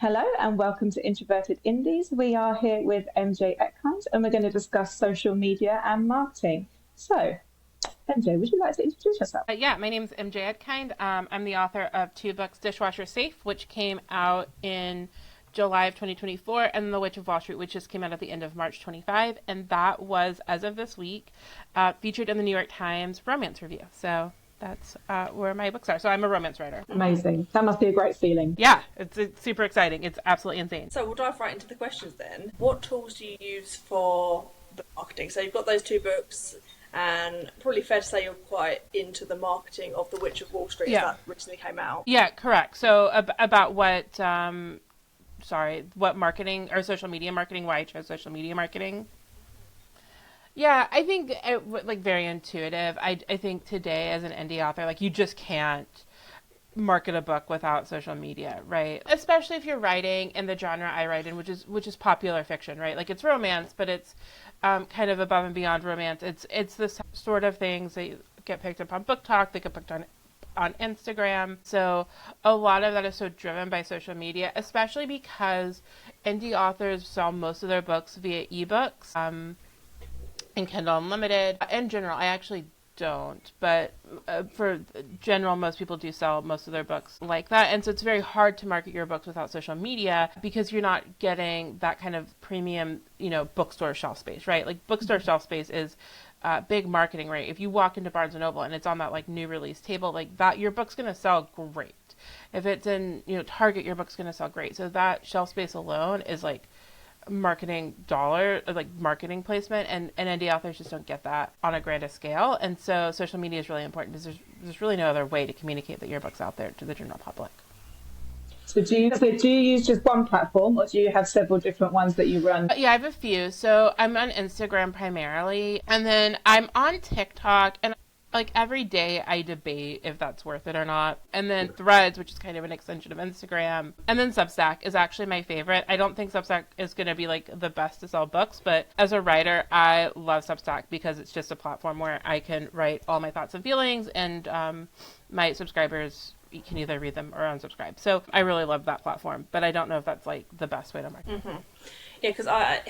Hello and welcome to Introverted Indies. We are here with MJ Etkind and we're going to discuss social media and marketing. So, MJ, would you like to introduce yourself? Yeah, my name is MJ Etkind. I'm the author of two books, Dishwasher Safe, which came out in July of 2024, and The Witch of Wall Street, which just came out at the end of March 25. And that was, as of this week, featured in the New York Times Romance Review. So that's where my books are. So I'm a romance writer. Amazing. That must be a great feeling. Yeah, it's super exciting. It's absolutely insane. So we'll dive right into the questions then. What tools do you use for the marketing? So you've got those two books, and probably fair to say you're quite into the marketing of The Witch of Wall Street Yeah. that recently came out. Yeah, correct. So about what marketing or social media marketing, why I chose social media marketing. Yeah, I think like very intuitive. I think today as an indie author, like you just can't market a book without social media, right? Especially if you're writing in the genre I write in, which is popular fiction, right? Like it's romance, but it's kind of above and beyond romance. It's the sort of things that get picked up on Book Talk, they get picked on Instagram. So a lot of that is so driven by social media, especially because indie authors sell most of their books via ebooks. And Kindle Unlimited. In general, I actually don't, but for general, most people do sell most of their books like that. And so it's very hard to market your books without social media because you're not getting that kind of premium, bookstore shelf space, right? Like bookstore shelf space is big marketing, right? If you walk into Barnes and Noble and it's on that like new release table, like that, your book's going to sell great. If it's in, Target, your book's going to sell great. So that shelf space alone is like marketing marketing placement, and indie authors just don't get that on a grander scale. And so social media is really important because there's really no other way to communicate that your book's out there to the general public. So do you use just one platform or do you have several different ones that you run? Yeah, I have a few. So I'm on Instagram primarily, and then I'm on TikTok, and like every day I debate if that's worth it or not. And then Threads, which is kind of an extension of Instagram. And then Substack is actually my favorite. I don't think Substack is going to be like the best to sell books, but as a writer, I love Substack because it's just a platform where I can write all my thoughts and feelings, and my subscribers, you can either read them or unsubscribe. So I really love that platform, but I don't know if that's like the best way to market. Mm-hmm. Yeah, because I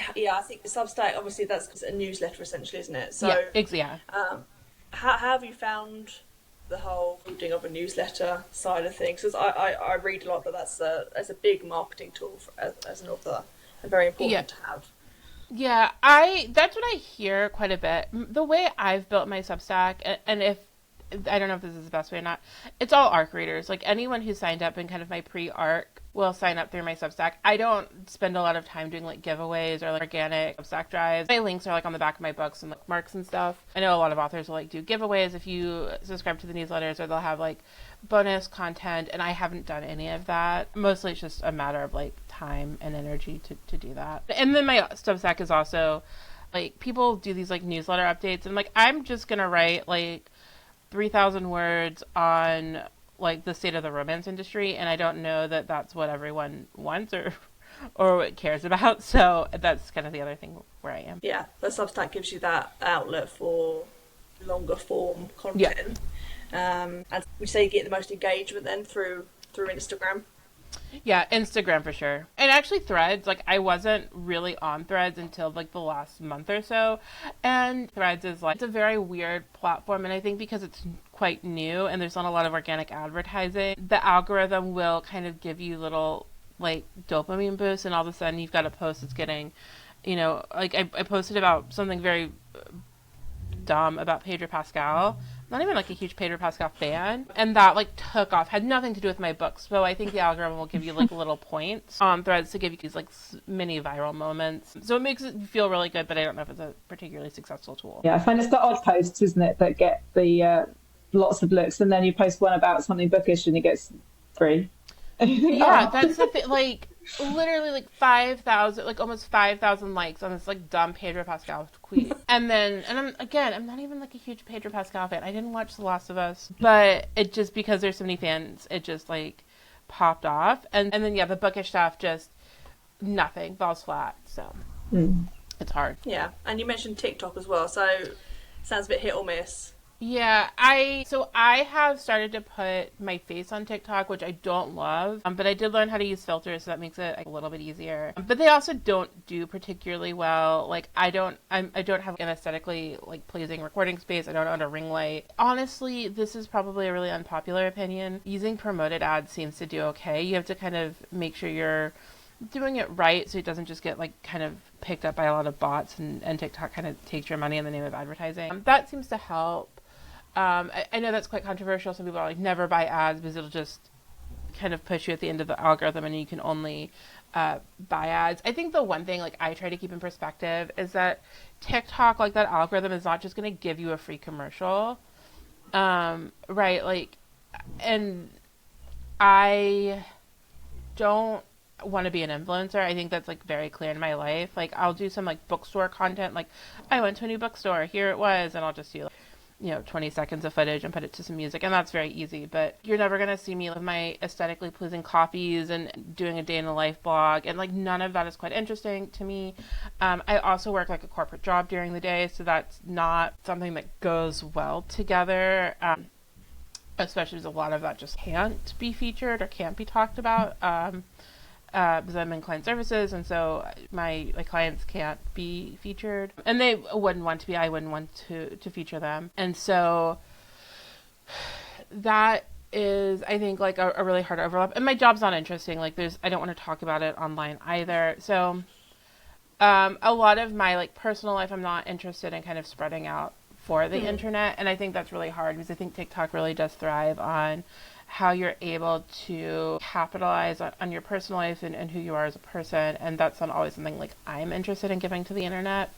think Substack, obviously that's a newsletter essentially, isn't it? So Yeah. How have you found the whole building of a newsletter side of things? Because I read a lot that that's a big marketing tool as an author, and very important to have. Yeah, that's what I hear quite a bit. The way I've built my Substack, and if I don't know if this is the best way or not, it's all ARC readers. Like anyone who signed up in kind of my pre-ARC will sign up through my Substack. I don't spend a lot of time doing like giveaways or like organic Substack drives. My links are like on the back of my books and like marks and stuff. I know a lot of authors will like do giveaways if you subscribe to the newsletters, or they'll have like bonus content, and I haven't done any of that. Mostly it's just a matter of like time and energy to do that. And then my Substack is also like, people do these like newsletter updates, and like I'm just gonna write like 3,000 words on like the state of the romance industry, and I don't know that that's what everyone wants or cares about. So that's kind of the other thing where I am. Yeah, the Substack gives you that outlet for longer form content. And we say you get the most engagement then through Instagram. Yeah, Instagram for sure. And actually Threads, like I wasn't really on Threads until like the last month or so. And Threads is like, it's a very weird platform. And I think because it's quite new and there's not a lot of organic advertising, the algorithm will kind of give you little like dopamine boosts, and all of a sudden you've got a post that's getting, like I posted about something very dumb about Pedro Pascal. Not even like a huge Pedro Pascal fan, and that like took off. Had nothing to do with my books, so I think the algorithm will give you like little points on Threads to give you these like mini viral moments. So it makes it feel really good, but I don't know if it's a particularly successful tool. Yeah, I find it's the odd posts, isn't it, that get the lots of looks, and then you post one about something bookish and it gets 3. Yeah, that's the thing. Like literally like 5,000, like almost 5,000 likes on this like dumb Pedro Pascal tweet. And I'm not even like a huge Pedro Pascal fan. I didn't watch The Last of Us, but it just, because there's so many fans, it just like popped off. And then yeah, the bookish stuff, just nothing, falls flat. So it's hard. Yeah, and you mentioned TikTok as well, so sounds a bit hit or miss. Yeah, I have started to put my face on TikTok, which I don't love, but I did learn how to use filters, so that makes it like, a little bit easier. But they also don't do particularly well. Like I don't have an aesthetically like pleasing recording space. I don't own a ring light. Honestly, this is probably a really unpopular opinion. Using promoted ads seems to do okay. You have to kind of make sure you're doing it right so it doesn't just get like kind of picked up by a lot of bots and TikTok kind of takes your money in the name of advertising. That seems to help. I know that's quite controversial. Some people are like, never buy ads because it'll just kind of push you at the end of the algorithm and you can only buy ads. I think the one thing like I try to keep in perspective is that TikTok, like that algorithm, is not just going to give you a free commercial. Right? Like, and I don't want to be an influencer. I think that's like very clear in my life. Like I'll do some like bookstore content, like I went to a new bookstore, here it was, and I'll just do 20 seconds of footage and put it to some music, and that's very easy. But you're never going to see me with my aesthetically pleasing coffees and doing a day in the life blog, and like none of that is quite interesting to me. I also work like a corporate job during the day, so that's not something that goes well together, especially as a lot of that just can't be featured or can't be talked about. Because I'm in client services, and so my clients can't be featured, and they wouldn't want to be. I wouldn't want to feature them, and so that is, I think, like a really hard overlap. And my job's not interesting. Like, I don't want to talk about it online either. So, a lot of my like personal life, I'm not interested in kind of spreading out for the internet, and I think that's really hard because I think TikTok really does thrive on how you're able to capitalize on your personal life and who you are as a person, and that's not always something like I'm interested in giving to the internet,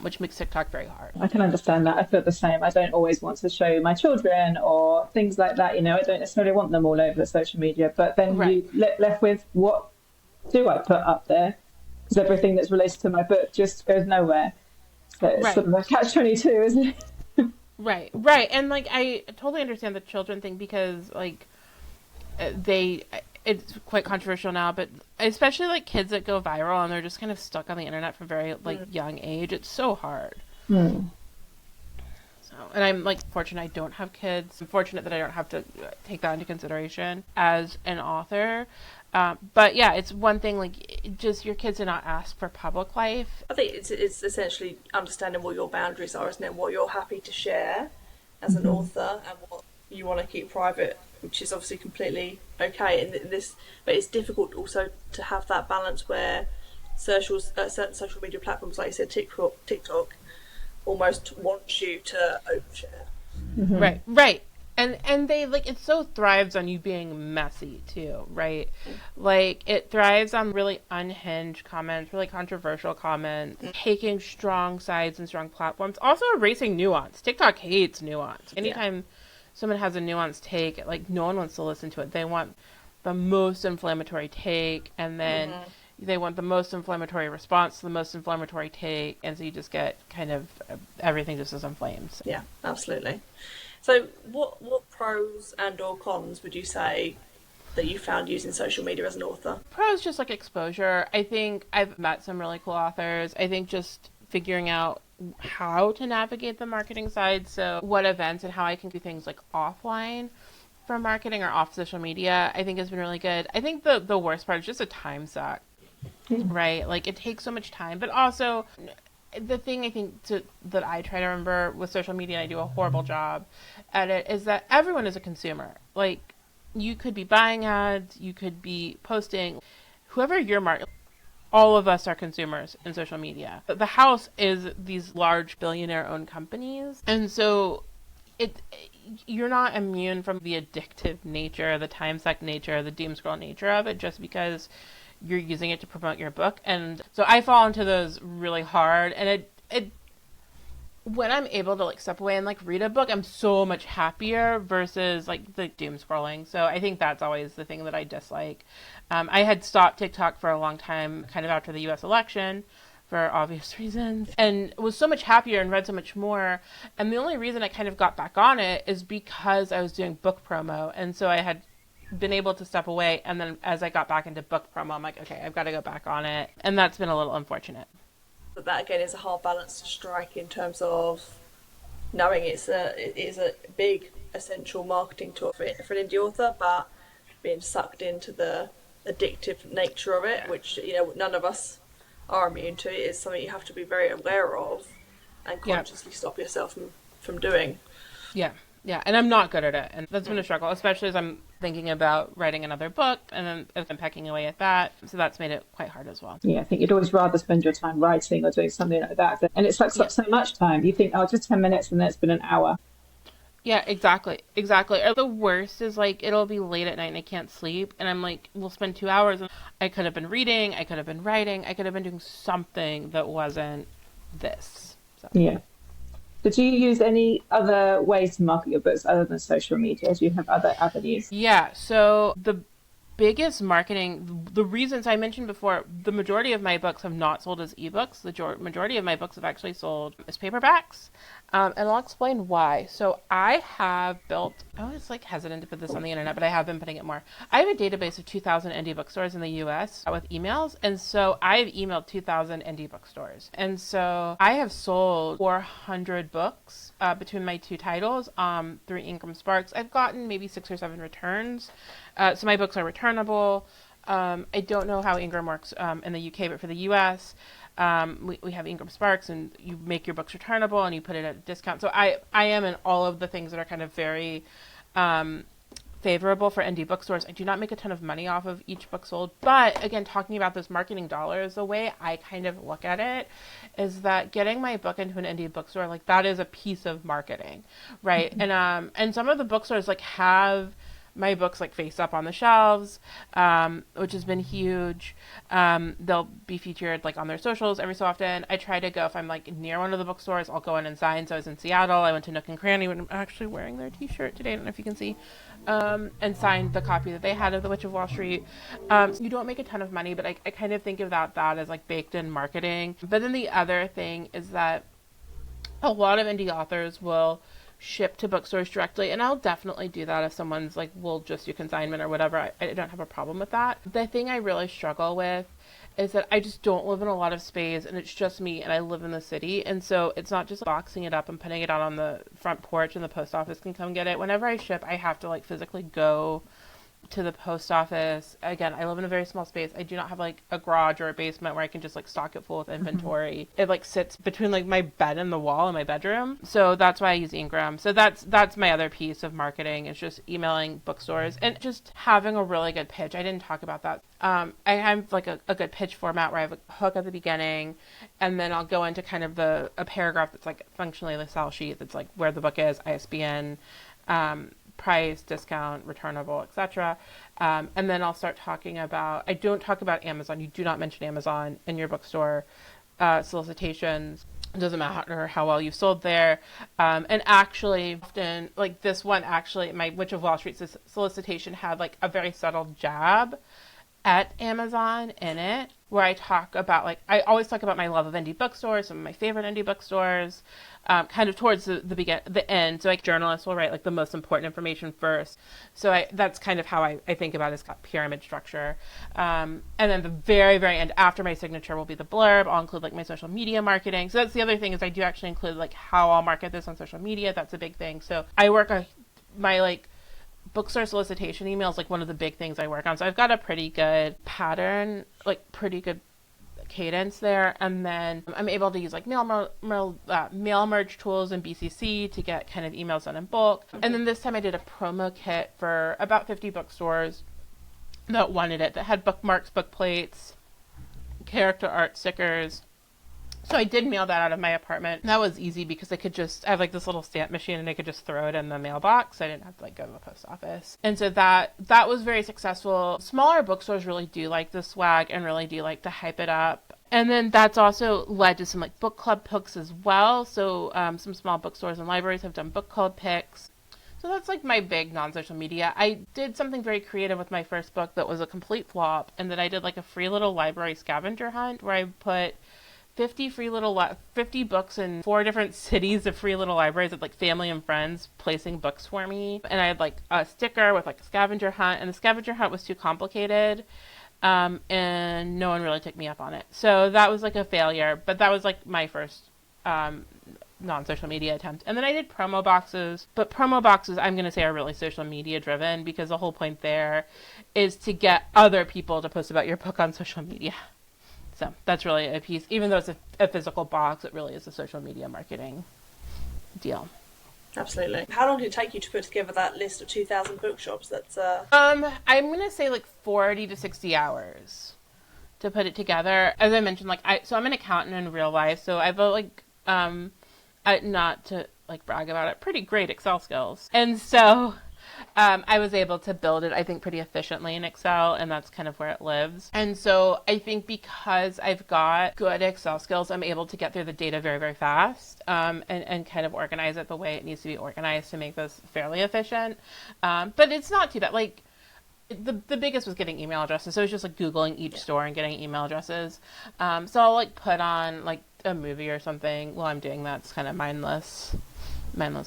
which makes TikTok very hard. I can understand that. I feel the same. I don't always want to show my children or things like that. I don't necessarily want them all over the social media, but then Right. you left with, what do I put up there? Because everything that's related to my book just goes nowhere. So it's Right. sort of a catch-22, isn't it? Right. And like I totally understand the children thing because like it's quite controversial now, but especially like kids that go viral and they're just kind of stuck on the internet from very like young age. It's so hard. So, and I'm like fortunate I don't have kids. I'm fortunate that I don't have to take that into consideration as an author. But yeah, it's one thing like just your kids do not ask for public life. I think it's essentially understanding what your boundaries are, isn't it? What you're happy to share as an author and what you want to keep private, which is obviously completely okay. And but it's difficult also to have that balance where certain social media platforms, like you said, TikTok, almost wants you to overshare. Right. And they like it so thrives on you being messy too, right? Like it thrives on really unhinged comments, really controversial comments, taking strong sides and strong platforms, also erasing nuance. TikTok hates nuance. Anytime someone has a nuanced take, like no one wants to listen to it. They want the most inflammatory take, and then they want the most inflammatory response to the most inflammatory take, and so you just get kind of everything just is in flames. Yeah, absolutely. So what pros and or cons would you say that you found using social media as an author? Pros, just like exposure. I think I've met some really cool authors. I think just figuring out how to navigate the marketing side, so what events and how I can do things like offline for marketing or off social media, I think has been really good. I think the worst part is just a time suck, right? Like it takes so much time, but also the thing I think that I try to remember with social media, and I do a horrible job at it, is that everyone is a consumer. Like, you could be buying ads, you could be posting, whoever your market, all of us are consumers in social media. The house is these large billionaire-owned companies, and so you're not immune from the addictive nature, the time suck nature, the doom scroll nature of it, just because you're using it to promote your book. And so I fall into those really hard, and it when I'm able to like step away and like read a book, I'm so much happier versus like the doom scrolling. So I think that's always the thing that I dislike. I had stopped TikTok for a long time, kind of after the US election, for obvious reasons, and was so much happier and read so much more. And the only reason I kind of got back on it is because I was doing book promo, and so I had been able to step away, and then as I got back into book promo, I'm like, okay, I've got to go back on it, and that's been a little unfortunate. But that again is a hard balance to strike in terms of knowing it is a big essential marketing tool for an indie author, but being sucked into the addictive nature of it, which none of us are immune to, is something you have to be very aware of and consciously stop yourself from doing. Yeah. Yeah, and I'm not good at it, and that's been a struggle, especially as I'm thinking about writing another book, and then as I'm pecking away at that, so that's made it quite hard as well. Yeah, I think you'd always rather spend your time writing or doing something like that, and it sucks up so much time. You think, oh, just 10 minutes, and then it's been an hour. Yeah, exactly. Or the worst is, like, it'll be late at night and I can't sleep, and I'm like, we'll spend 2 hours, and I could have been reading, I could have been writing, I could have been doing something that wasn't this. So. Yeah. So do you use any other ways to market your books other than social media? Do you have other avenues? Yeah, so the biggest marketing, the reasons I mentioned before, the majority of my books have not sold as ebooks. The majority of my books have actually sold as paperbacks. And I'll explain why. So I have built, I was like hesitant to put this on the internet, but I have been putting it more. I have a database of 2,000 indie bookstores in the US with emails. And so I've emailed 2,000 indie bookstores. And so I have sold 400 books between my two titles through Ingram Sparks. I've gotten maybe 6 or 7 returns. So my books are returnable. I don't know how Ingram works in the UK, but for the US, we have Ingram Sparks, and you make your books returnable and you put it at a discount. So I am in all of the things that are kind of very favorable for indie bookstores. I do not make a ton of money off of each book sold. But again, talking about those marketing dollars, the way I kind of look at it is that getting my book into an indie bookstore, like, that is a piece of marketing, right? Mm-hmm. And some of the bookstores like have my books like face up on the shelves, which has been huge. They'll be featured like on their socials every so often. I try to go, if I'm like near one of the bookstores, I'll go in and sign. So I was in Seattle, I went to Nook and Cranny, when I'm actually wearing their t-shirt today, I don't know if you can see, and signed the copy that they had of The Witch of Wall Street. So you don't make a ton of money, but I kind of think of that as like baked in marketing. But then the other thing is that a lot of indie authors will ship to bookstores directly, and I'll definitely do that if someone's like, we'll just do consignment or whatever. I don't have a problem with that. The thing I really struggle with is that I just don't live in a lot of space, and it's just me, and I live in the city, and so it's not just boxing it up and putting it out on the front porch and the post office can come get it. Whenever I ship, I have to like physically go to the post office. Again, I live in a very small space. I do not have like a garage or a basement where I can just like stock it full with inventory. Mm-hmm. It like sits between like my bed and the wall in my bedroom. So that's why I use Ingram. So that's my other piece of marketing, is just emailing bookstores and just having a really good pitch. I didn't talk about that. I have like a good pitch format where I have a hook at the beginning, and then I'll go into kind of a paragraph that's like functionally the sell sheet, that's like where the book is, ISBN, price, discount, returnable, etc. And then I'll start talking about, I don't talk about Amazon. You do not mention Amazon in your bookstore solicitations. It doesn't matter how well you've sold there. And actually, often, like this one, actually, my Witch of Wall Street solicitation had like a very subtle jab at Amazon in it, where I talk about, like, I always talk about my love of indie bookstores, some of my favorite indie bookstores, kind of towards the end. So like journalists will write like the most important information first. So that's kind of how I think about it, as pyramid structure. And then the very, very end, after my signature, will be the blurb. I'll include like my social media marketing. So that's the other thing, is I do actually include like how I'll market this on social media. That's a big thing. So I work on my like bookstore solicitation email is like one of the big things I work on. So I've got a pretty good pattern, like pretty good cadence there. And then I'm able to use like mail merge tools and BCC to get kind of emails done in bulk. And then this time I did a promo kit for about 50 bookstores that wanted it, that had bookmarks, book plates, character art, stickers. So I did mail that out of my apartment. That was easy because I have like this little stamp machine, and I could just throw it in the mailbox. I didn't have to like go to the post office. And so that was very successful. Smaller bookstores really do like the swag and really do like to hype it up. And then that's also led to some like book club picks as well. So some small bookstores and libraries have done book club picks. So that's like my big non-social media. I did something very creative with my first book that was a complete flop, and then I did like a free little library scavenger hunt where I put 50 books in 4 different cities of free little libraries of like family and friends placing books for me. And I had like a sticker with like a scavenger hunt, and the scavenger hunt was too complicated. And no one really took me up on it. So that was like a failure, but that was like my first non-social media attempt. And then I did promo boxes, but promo boxes I'm going to say are really social media driven, because the whole point there is to get other people to post about your book on social media. So that's really a piece. Even though it's a physical box, it really is a social media marketing deal. Absolutely. How long did it take you to put together that list of 2,000 bookshops? That's I'm going to say like 40 to 60 hours to put it together. As I mentioned, like I'm an accountant in real life, so I've not to like brag about it, pretty great Excel skills. And so I was able to build it, I think, pretty efficiently in Excel, and that's kind of where it lives. And so I think because I've got good Excel skills, I'm able to get through the data very, very fast, and kind of organize it the way it needs to be organized to make this fairly efficient. But it's not too bad. Like, the biggest was getting email addresses. So it was just like Googling each store and getting email addresses. So I'll like put on like a movie or something while I'm doing that. It's kind of mindless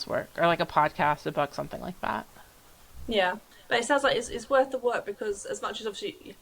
work, or like a podcast, a book, something like that. Yeah, but it sounds like it's worth the work, because as much as obviously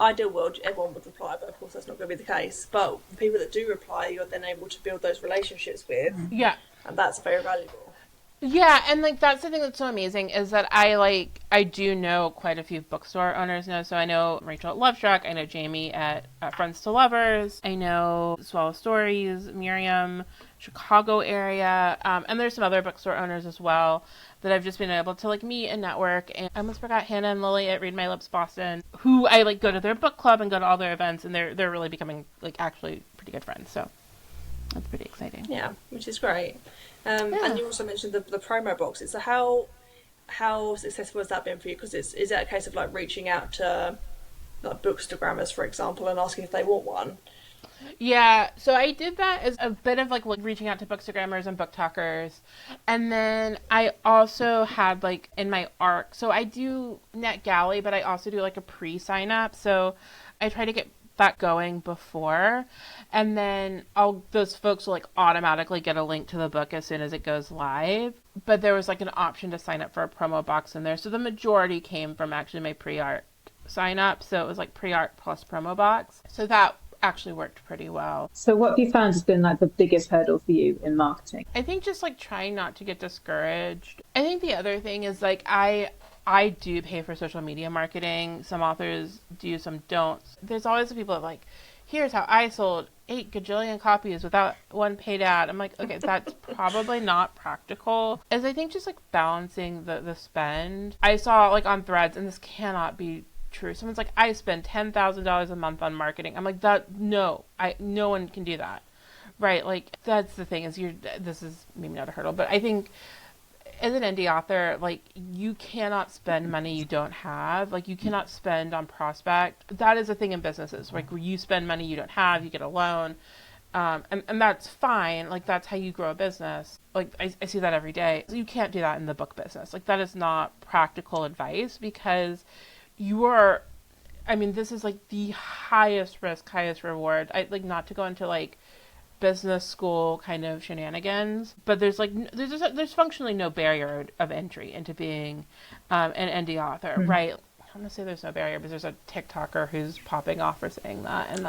ideal world everyone would reply, but of course that's not going to be the case. But the people that do reply, you're then able to build those relationships with. Yeah. And that's very valuable. Yeah, and like that's the thing that's so amazing is that I do know quite a few bookstore owners now. So I know Rachel at Lovestruck, I know Jamie at Friends to Lovers, I know Swallow Stories, Miriam, Chicago area, and there's some other bookstore owners as well that I've just been able to like meet and network. And I almost forgot Hannah and Lily at Read My Lips Boston, who I like go to their book club and go to all their events, and they're really becoming like actually pretty good friends. So that's pretty exciting. Yeah, which is great. And you also mentioned the promo boxes. So how successful has that been for you? Because is that a case of like reaching out to like bookstagrammers, for example, and asking if they want one? Yeah, so I did that as a bit of like reaching out to bookstagrammers and book talkers. And then I also had like in my ARC, so I do NetGalley, but I also do like a pre-sign up. So I try to get that going before, and then those folks will like automatically get a link to the book as soon as it goes live. But there was like an option to sign up for a promo box in there. So the majority came from actually my pre-art sign up. So it was like pre-art plus promo box. So that actually worked pretty well. So what have you found has been like the biggest hurdle for you in marketing? I think just like trying not to get discouraged. I think the other thing is like I do pay for social media marketing. Some authors do, some don't. There's always the people that like, here's how I sold 8 gajillion copies without one paid ad. I'm like, okay, that's probably not practical. As I think just like balancing the spend. I saw like on Threads, and this cannot be true. Someone's like, I spend $10,000 a month on marketing. I'm like, no one can do that. Right? Like that's the thing is this is maybe not a hurdle, but I think as an indie author, like you cannot spend money you don't have. Like you cannot spend on prospect. That is a thing in businesses. Like where you spend money you don't have, you get a loan. And that's fine. Like that's how you grow a business. Like I see that every day. You can't do that in the book business. Like that is not practical advice, because this is like the highest risk, highest reward. I like not to go into like business school kind of shenanigans, but there's functionally no barrier of entry into being an indie author, mm-hmm. Right? I'm gonna say there's no barrier, but there's a TikToker who's popping off for saying that, and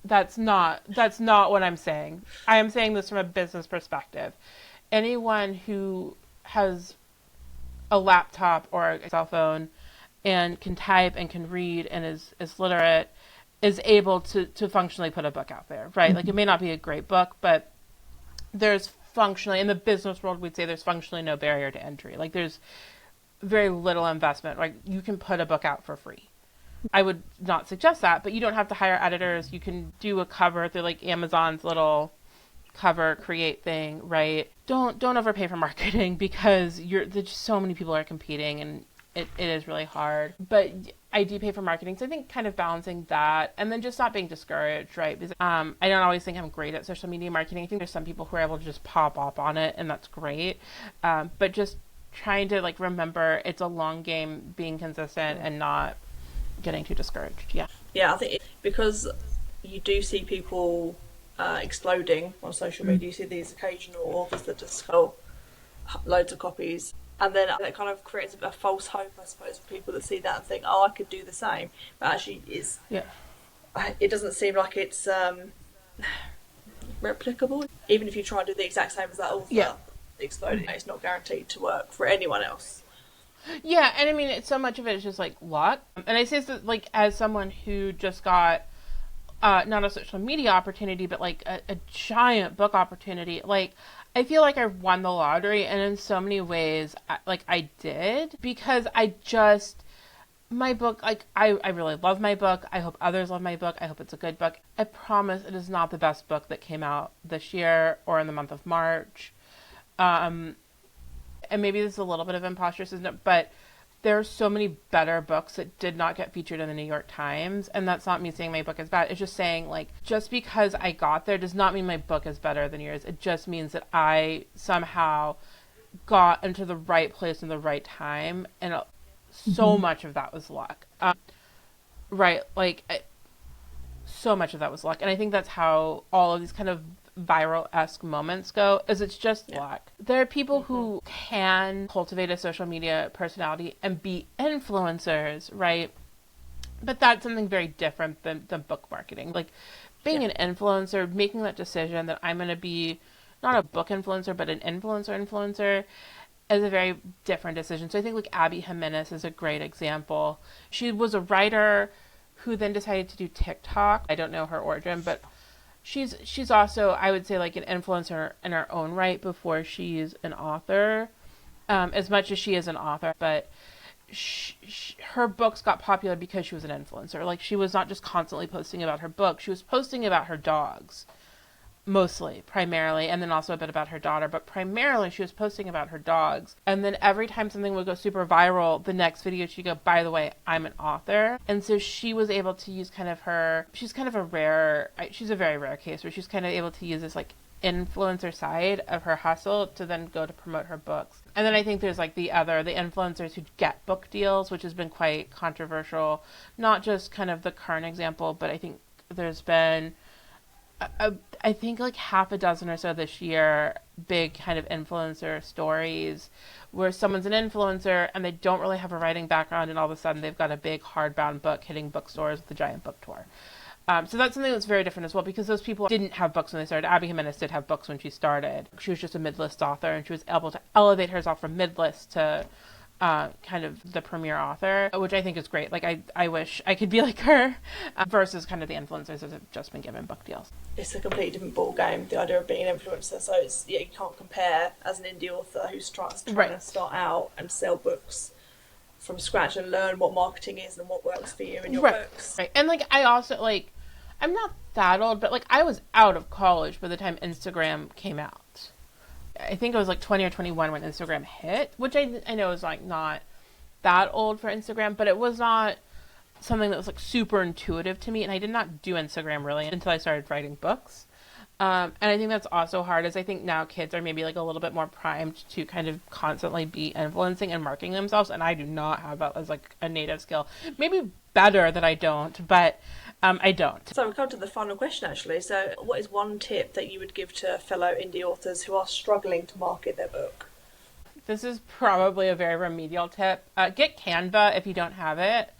that's not what I'm saying. I am saying this from a business perspective. Anyone who has a laptop or a cell phone and can type and can read and is literate is able to functionally put a book out there, right? Mm-hmm. Like it may not be a great book, but there's functionally, in the business world, we'd say there's functionally no barrier to entry. Like there's very little investment. Like you can put a book out for free. I would not suggest that, but you don't have to hire editors. You can do a cover through like Amazon's little cover create thing, right? Don't overpay for marketing, because there's just so many people are competing, and it is really hard. But I do pay for marketing, so I think kind of balancing that, and then just not being discouraged, right? Because I don't always think I'm great at social media marketing. I think there's some people who are able to just pop up on it, and that's great. But just trying to like remember it's a long game, being consistent and not getting too discouraged. Yeah, I think because you do see people exploding on social media. You see these occasional authors that just sell loads of copies, and then that kind of creates a false hope, I suppose, for people that see that and think, oh, I could do the same. But actually it doesn't seem like it's replicable. Even if you try and do the exact same as that author, exploding, it's not guaranteed to work for anyone else. Yeah, and I mean, so much of it is just like luck. And I say this like as someone who just got not a social media opportunity, but like a giant book opportunity. Like, I feel like I won the lottery, and in so many ways, I did, because my book, like, I really love my book. I hope others love my book. I hope it's a good book. I promise it is not the best book that came out this year or in the month of March. And maybe this is a little bit of imposter syndrome, but there are so many better books that did not get featured in the New York Times, and that's not me saying my book is bad. It's just saying, like, just because I got there does not mean my book is better than yours. It just means that I somehow got into the right place in the right time, and so much of that was luck. So much of that was luck, and I think that's how all of these kind of viral-esque moments go, is it's just luck. There are people who can cultivate a social media personality and be influencers, right? But that's something very different than book marketing. Like, being an influencer, making that decision that I'm going to be not a book influencer, but an influencer is a very different decision. So I think like Abby Jimenez is a great example. She was a writer who then decided to do TikTok. I don't know her origin, but she's also, I would say, like an influencer in her own right before she's an author, as much as she is an author. But her books got popular because she was an influencer. Like, she was not just constantly posting about her book. She was posting about her dogs, primarily, and then also a bit about her daughter. But primarily, she was posting about her dogs. And then every time something would go super viral, the next video she'd go, by the way, I'm an author. And so she was able to use she's a very rare case where she's kind of able to use this like influencer side of her hustle to then go to promote her books. And then I think there's like the influencers who get book deals, which has been quite controversial. Not just kind of the current example, but I think there's been I think like half a dozen or so this year, big kind of influencer stories where someone's an influencer and they don't really have a writing background, and all of a sudden they've got a big hardbound book hitting bookstores with a giant book tour. So that's something that's very different as well, because those people didn't have books when they started. Abby Jimenez did have books when she started. She was just a mid-list author, and she was able to elevate herself from mid-list to kind of the premier author, which I think is great. Like, I wish I could be like her, versus kind of the influencers that have just been given book deals. It's a completely different ball game, the idea of being an influencer. So it's, you can't compare as an indie author who's trying to start out and sell books from scratch and learn what marketing is and what works for you in your books. Right. And like, I also, like, I'm not that old, but like, I was out of college by the time Instagram came out. I think it was like 20 or 21 when Instagram hit, which I know is like not that old for Instagram, but it was not something that was like super intuitive to me. And I did not do Instagram really until I started writing books. And I think that's also hard, as I think now kids are maybe like a little bit more primed to kind of constantly be influencing and marketing themselves. And I do not have that as like a native skill. Maybe better that I don't, but I don't. So we'll come to the final question, actually. So what is one tip that you would give to fellow indie authors who are struggling to market their book? This is probably a very remedial tip. Get Canva if you don't have it.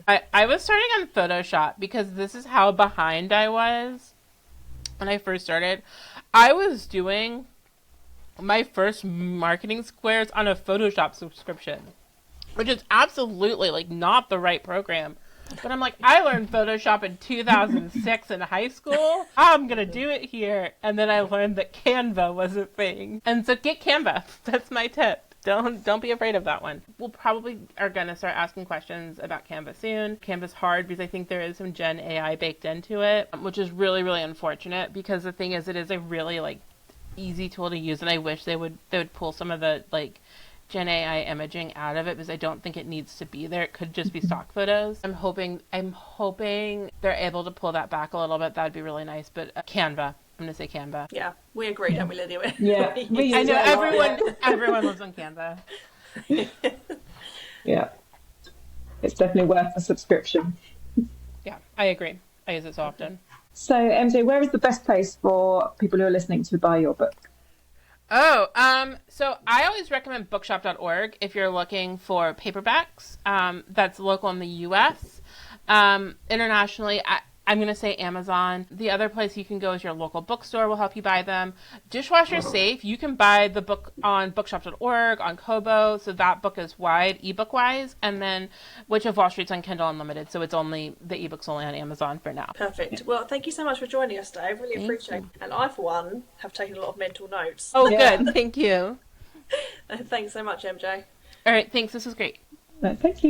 I was starting on Photoshop because this is how behind I was when I first started. I was doing my first marketing squares on a Photoshop subscription, which is absolutely like not the right program. But I'm like, I learned Photoshop in 2006 in high school. I'm going to do it here. And then I learned that Canva was a thing. And so get Canva. That's my tip. Don't be afraid of that one. We'll probably are going to start asking questions about Canva soon. Canva's hard because I think there is some Gen AI baked into it, which is really, really unfortunate, because the thing is, it is a really like easy tool to use. And I wish they would pull some of the like Gen AI imaging out of it, because I don't think it needs to be there. It could just be stock photos. I'm hoping they're able to pull that back a little bit. That'd be really nice. But Canva. I'm going to say Canva. Yeah, we agree, don't we, Lydia? Yeah. I know everyone lives on Canva. Yeah. It's definitely worth a subscription. Yeah, I agree. I use it so often. So, MJ, where is the best place for people who are listening to buy your book? So I always recommend bookshop.org if you're looking for paperbacks. That's local in the US. Internationally, I'm going to say Amazon. The other place you can go is your local bookstore will help you buy them. Dishwasher Safe, you can buy the book on bookshop.org, on Kobo, so that book is wide, ebook wise. And then Witch of Wall Street's on Kindle Unlimited, so it's only, the ebook's only on Amazon for now. Perfect. Well, thank you so much for joining us, Dave. Really appreciate it. And I, for one, have taken a lot of mental notes. Oh, good. Thank you. Thanks so much, MJ. All right, thanks. This was great. No, thank you.